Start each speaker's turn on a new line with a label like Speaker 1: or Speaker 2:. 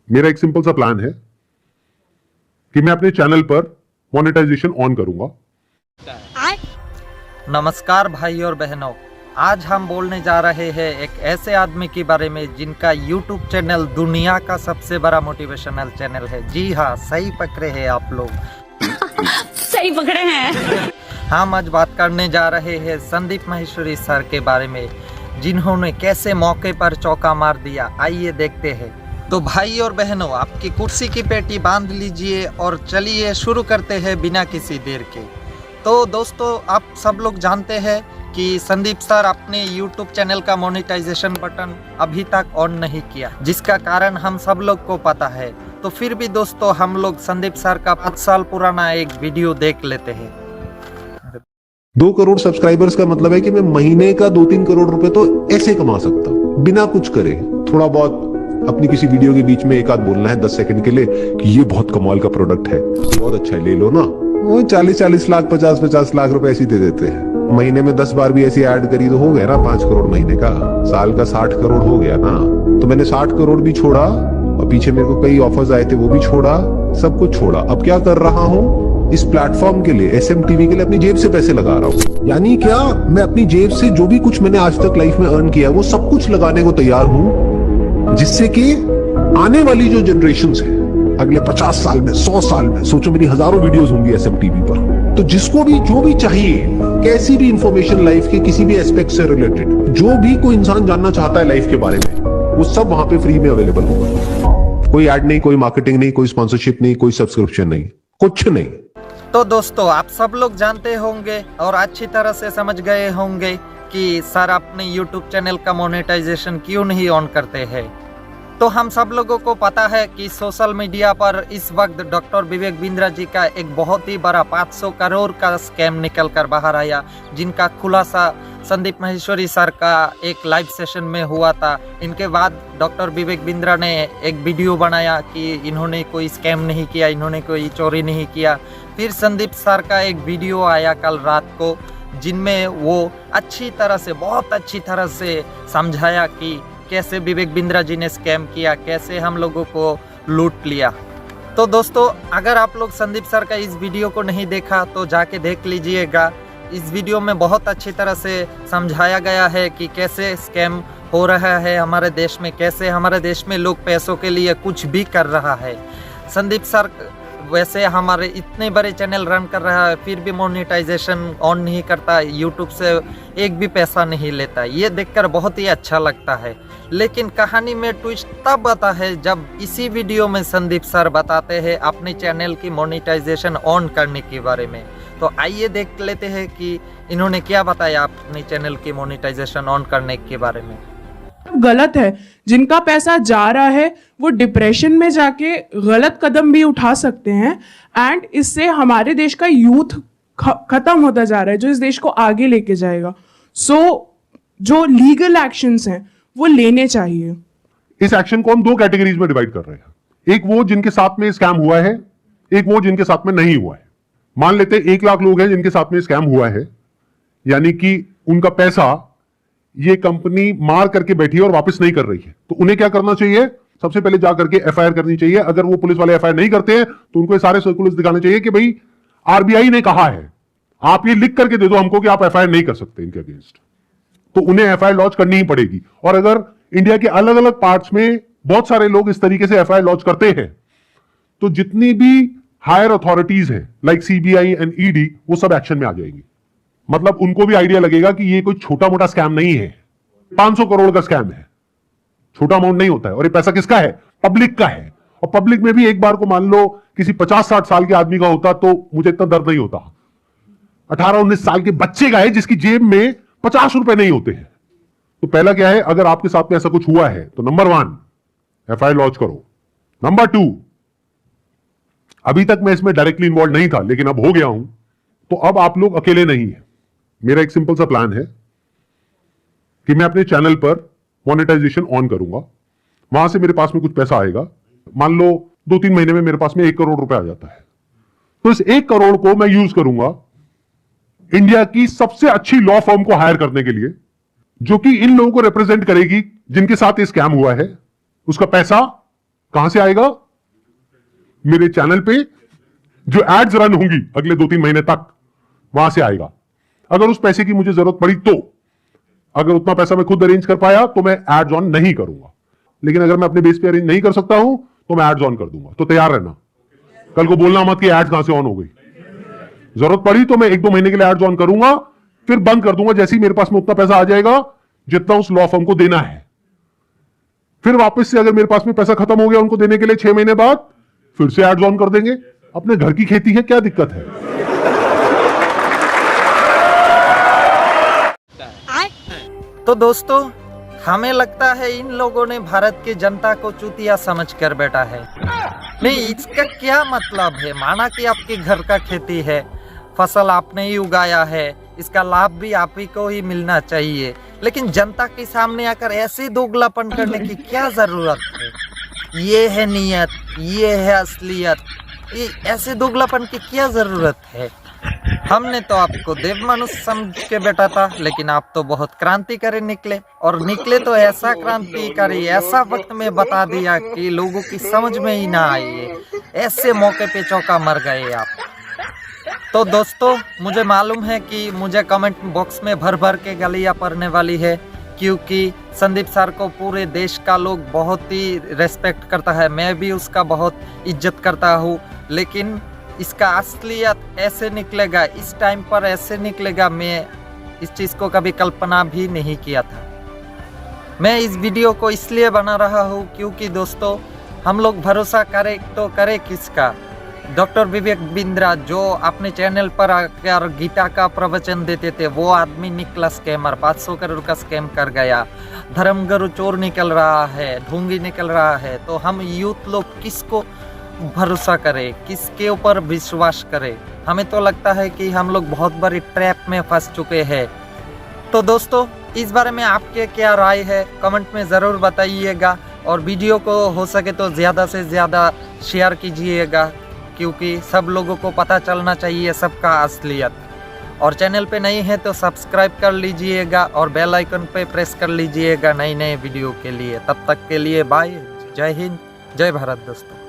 Speaker 1: मेरा एक सिंपल सा प्लान है कि मैं अपने चैनल पर मोनेटाइजेशन ऑन करूंगा।
Speaker 2: नमस्कार भाई और बहनों, आज हम बोलने जा रहे हैं एक ऐसे आदमी के बारे में जिनका YouTube चैनल दुनिया का सबसे बड़ा मोटिवेशनल चैनल है। जी हाँ, सही पकड़े हैं आप लोग।
Speaker 3: सही पकड़े हैं।
Speaker 2: हम आज बात करने जा रहे हैं संदीप माहेश्वरी सर के बारे में, जिन्होंने कैसे मौके पर चौका मार दिया। आइए देखते हैं। तो भाई और बहनों, आपकी कुर्सी की पेटी बांध लीजिए और चलिए शुरू करते हैं बिना किसी देर के। तो दोस्तों, आप सब लोग जानते हैं कि संदीप सर अपने YouTube चैनल का मोनेटाइजेशन बटन अभी तक ऑन नहीं किया, जिसका कारण हम सब लोग को पता है। तो फिर भी दोस्तों, हम लोग संदीप सर का 5 साल पुराना एक वीडियो देख लेते हैं।
Speaker 4: 2 करोड़ सब्सक्राइबर्स का मतलब है कि मैं महीने का 2-3 करोड़ रुपए तो ऐसे कमा सकता हूं बिना कुछ करे। थोड़ा बहुत अपनी किसी वीडियो के बीच में एक आध बोलना है 10 सेकंड के लिए कि ये बहुत कमाल का प्रोडक्ट है, बहुत अच्छा है, ले लो ना। वो 40-40 लाख 50-50 लाख रुपए ऐसे दे देते हैं। महीने में 10 बार भी ऐसी ऐड करी तो हो गया ना 5 करोड़ महीने का, साल का 60 करोड़ हो गया ना। तो मैंने 60 करोड़ भी छोड़ा और पीछे मेरे को कई ऑफर्स आए थे, वो भी छोड़ा, सब कुछ छोड़ा। अब क्या कर रहा हूँ, इस प्लेटफॉर्म के लिए, SMTV के लिए अपनी जेब से पैसे लगा रहा हूँ। यानी क्या, मैं अपनी जेब से जो भी कुछ मैंने आज तक लाइफ में अर्न किया वो सब कुछ लगाने को तैयार हूँ, जिससे कि आने वाली जो जनरेशंस है अगले 50 साल में, 100 साल में, सोचो मेरी हजारों वीडियोस होंगी SMTV पर, तो जिसको भी जो भी चाहिए, कैसी भी इंफॉर्मेशन लाइफ के किसी भी एस्पेक्ट से रिलेटेड, जो भी कोई इंसान जानना चाहता है लाइफ के बारे में, वो सब वहां पे फ्री में अवेलेबल होगा। कोई ऐड नहीं, कोई मार्केटिंग नहीं, कोई स्पॉन्सरशिप नहीं, कोई सब्सक्रिप्शन नहीं, कुछ नहीं।
Speaker 2: तो दोस्तों, आप सब लोग जानते होंगे और अच्छी तरह से समझ गए होंगे कि सर अपने YouTube चैनल का मोनेटाइजेशन क्यों नहीं ऑन करते हैं। तो हम सब लोगों को पता है कि सोशल मीडिया पर इस वक्त डॉक्टर विवेक बिंद्रा जी का एक बहुत ही बड़ा 500 करोड़ का स्कैम निकल कर बाहर आया, जिनका खुलासा संदीप माहेश्वरी सर का एक लाइव सेशन में हुआ था। इनके बाद डॉक्टर विवेक बिंद्रा ने एक वीडियो बनाया कि इन्होंने कोई स्कैम नहीं किया, इन्होंने कोई चोरी नहीं किया। फिर संदीप सर का एक वीडियो आया कल रात को, जिनमें वो अच्छी तरह से, बहुत अच्छी तरह से समझाया कि कैसे विवेक बिंद्रा जी ने स्कैम किया, कैसे हम लोगों को लूट लिया। तो दोस्तों, अगर आप लोग संदीप सर का इस वीडियो को नहीं देखा तो जाके देख लीजिएगा। इस वीडियो में बहुत अच्छी तरह से समझाया गया है कि कैसे स्कैम हो रहा है हमारे देश में, कैसे हमारे देश में लोग पैसों के लिए कुछ भी कर रहा है। संदीप सर वैसे हमारे इतने बड़े चैनल रन कर रहा है, फिर भी मोनेटाइजेशन ऑन नहीं करता, YouTube से एक भी पैसा नहीं लेता। ये देखकर बहुत ही अच्छा लगता है। लेकिन कहानी में ट्विस्ट तब आता है जब इसी वीडियो में संदीप सर बताते हैं अपने चैनल की मोनेटाइजेशन ऑन करने के बारे में। तो आइए देख लेते हैं कि इन्होंने क्या बताया अपने चैनल की मोनेटाइजेशन ऑन करने के बारे में।
Speaker 5: गलत है। जिनका पैसा जा रहा है वो डिप्रेशन में जाके गलत कदम भी उठा सकते हैं, एंड इससे हमारे देश का यूथ खत्म होता जा रहा है, जो इस देश को आगे लेके जाएगा। जो लीगल एक्शंस हैं वो लेने चाहिए।
Speaker 1: इस एक्शन को हम 2 कैटेगरीज में डिवाइड कर रहे हैं। एक वो जिनके साथ में स्कैम हुआ है, एक वो जिनके साथ में नहीं हुआ है। मान लेते 1 लाख लोग हैं जिनके साथ में स्कैम हुआ है, यानी कि उनका पैसा ये कंपनी मार करके बैठी है और वापस नहीं कर रही है। तो उन्हें क्या करना चाहिए, सबसे पहले जा करके FIR करनी चाहिए। अगर वो पुलिस वाले FIR नहीं करते हैं तो उनको सारे सर्कुलर्स दिखाने चाहिए कि भाई RBI ने कहा है, आप ये लिख करके दे दो हमको कि आप FIR नहीं कर सकते इनके अगेंस्ट। तो उन्हें FIR लॉन्च करनी ही पड़ेगी। और अगर इंडिया के अलग अलग पार्ट्स में बहुत सारे लोग इस तरीके से FIR लॉन्च करते हैं, तो जितनी भी हायर अथॉरिटीज हैं लाइक CBI एंड ED, वो सब एक्शन में आ जाएंगी। मतलब उनको भी आइडिया लगेगा कि ये कोई छोटा मोटा स्कैम नहीं है, 500 करोड़ का स्कैम है, छोटा अमाउंट नहीं होता है। और ये पैसा किसका है, पब्लिक का है। और पब्लिक में भी एक बार को मान लो किसी 50-60 साल के आदमी का होता तो मुझे इतना दर्द नहीं होता। 18-19 साल के बच्चे का है जिसकी जेब में 50 रुपए नहीं होते हैं। तो पहला क्या है, अगर आपके साथ में ऐसा कुछ हुआ है तो नंबर 1 FIR लॉन्च करो। नंबर 2, अभी तक मैं इसमें डायरेक्टली इन्वॉल्व नहीं था लेकिन अब हो गया हूं, तो अब आप लोग अकेले नहीं है। मेरा एक सिंपल सा प्लान है कि मैं अपने चैनल पर मोनेटाइजेशन ऑन करूंगा। वहां से मेरे पास में कुछ पैसा आएगा। मान लो 2-3 महीने में मेरे पास में 1 करोड़ रुपए आ जाता है, तो इस 1 करोड़ को मैं यूज करूंगा इंडिया की सबसे अच्छी लॉ फर्म को हायर करने के लिए, जो कि इन लोगों को रिप्रेजेंट करेगी जिनके साथ ये स्कैम हुआ है। उसका पैसा कहां से आएगा? मेरे चैनल पे जो एड्स रन होंगी अगले 2-3 महीने तक, वहां से आएगा। अगर उस पैसे की मुझे जरूरत पड़ी तो, अगर उतना पैसा मैं खुद अरेंज कर पाया तो मैं एड्स ऑन नहीं करूंगा, लेकिन अगर मैं अपने बेस पे अरेंज नहीं कर सकता हूं तो मैं एड्स ऑन कर दूंगा। तो तैयार रहना, कल को बोलना मत कि एड्स कहां से ऑन हो गई। जरूरत पड़ी तो मैं 1-2 महीने के लिए एड्स ऑन करूंगा, फिर बंद कर दूंगा जैसे ही मेरे पास में उतना पैसा आ जाएगा जितना उस लॉ फर्म को देना है। फिर वापस से अगर मेरे पास में पैसा खत्म हो गया उनको देने के लिए 6 महीने बाद, फिर से एड्स ऑन कर देंगे। अपने घर की खेती है, क्या दिक्कत है?
Speaker 2: तो दोस्तों, हमें लगता है इन लोगों ने भारत की जनता को चूतिया समझकर बैठा है। नहीं, इसका क्या मतलब है? माना कि आपके घर का खेती है, फसल आपने ही उगाया है, इसका लाभ भी आप ही को ही मिलना चाहिए, लेकिन जनता के सामने आकर ऐसे दोगलापन करने की क्या जरूरत है? ये है नियत, ये है असलियत, ये ऐसे दोगलापन की क्या जरूरत है? हमने तो आपको देव मनुष्य समझ के बैठा था, लेकिन आप तो बहुत क्रांतिकारी निकले, और निकले तो ऐसा क्रांतिकारी, ऐसा वक्त में बता दिया कि लोगों की समझ में ही ना आई। ऐसे मौके पे चौका मर गए आप। तो दोस्तों, मुझे मालूम है कि मुझे कमेंट बॉक्स में भर भर के गालियां पड़ने वाली है, क्योंकि संदीप सर को पूरे देश का लोग बहुत ही रेस्पेक्ट करता है, मैं भी उसका बहुत इज्जत करता हूँ, लेकिन इसका असलियत ऐसे निकलेगा, इस टाइम पर ऐसे निकलेगा, मैं इस चीज़ को कभी कल्पना भी नहीं किया था। मैं इस वीडियो को इसलिए बना रहा हूँ क्योंकि दोस्तों, हम लोग भरोसा करें तो करें किसका? डॉक्टर विवेक बिंद्रा जो अपने चैनल पर आकर गीता का प्रवचन देते थे, वो आदमी निकला स्कैमर, 500 करोड़ का स्कैम कर गया। धर्मगुरु चोर निकल रहा है, ढोंगी निकल रहा है। तो हम यूथ लोग किसको भरोसा करें, किसके ऊपर विश्वास करें? हमें तो लगता है कि हम लोग बहुत बड़ी ट्रैप में फंस चुके हैं। तो दोस्तों, इस बारे में आपके क्या राय है कमेंट में ज़रूर बताइएगा, और वीडियो को हो सके तो ज़्यादा से ज़्यादा शेयर कीजिएगा, क्योंकि सब लोगों को पता चलना चाहिए सबका असलियत। और चैनल पे नहीं है तो सब्सक्राइब कर लीजिएगा और बेल आइकन पे प्रेस कर लीजिएगा नए नए वीडियो के लिए। तब तक के लिए बाय, जय हिंद, जय भारत दोस्तों।